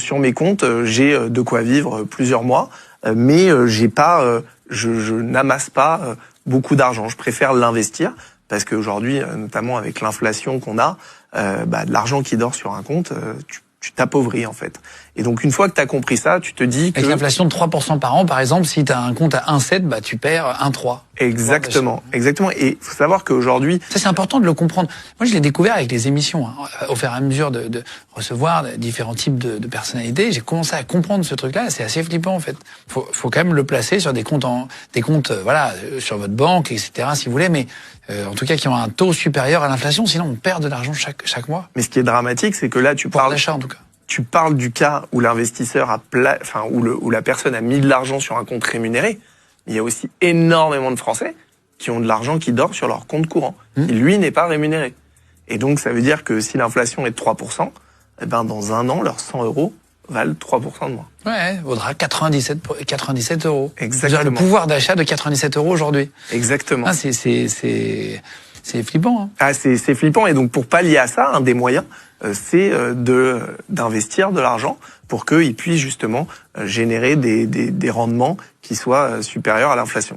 sur mes comptes, j'ai de quoi vivre plusieurs mois, mais j'ai pas, je n'amasse pas beaucoup d'argent. Je préfère l'investir parce qu'aujourd'hui, notamment avec l'inflation qu'on a, de l'argent qui dort sur un compte, tu t'appauvris en fait. Et donc une fois que tu as compris ça, tu te dis que... Avec l'inflation de 3% par an, par exemple, si tu as un compte à 1,7, tu perds 1,3. Exactement, exactement. Et il faut savoir qu'aujourd'hui... Ça, c'est important de le comprendre. Moi, je l'ai découvert avec les émissions. Au fur et à mesure de recevoir différents types de personnalités, j'ai commencé à comprendre ce truc-là. C'est assez flippant, en fait. Faut quand même le placer sur des comptes, voilà, sur votre banque, etc., si vous voulez, mais en tout cas, qui ont un taux supérieur à l'inflation. Sinon, on perd de l'argent chaque mois. Mais ce qui est dramatique, c'est que là, tu parles... d'achat, en tout cas. Tu parles du cas où l'investisseur où la personne a mis de l'argent sur un compte rémunéré. Il y a aussi énormément de Français qui ont de l'argent qui dort sur leur compte courant, qui lui n'est pas rémunéré. Et donc ça veut dire que si l'inflation est de 3%, dans un an, leurs 100 € valent 3% de moins. Ouais, vaudra 97 €. Exactement. Vous avez le pouvoir d'achat de 97 € aujourd'hui. Exactement. Ah, c'est flippant. Hein. Ah, c'est flippant. Et donc pour pallier à ça, un des moyens, c'est d'investir de l'argent pour qu'ils puissent justement générer des rendements qui soient supérieurs à l'inflation.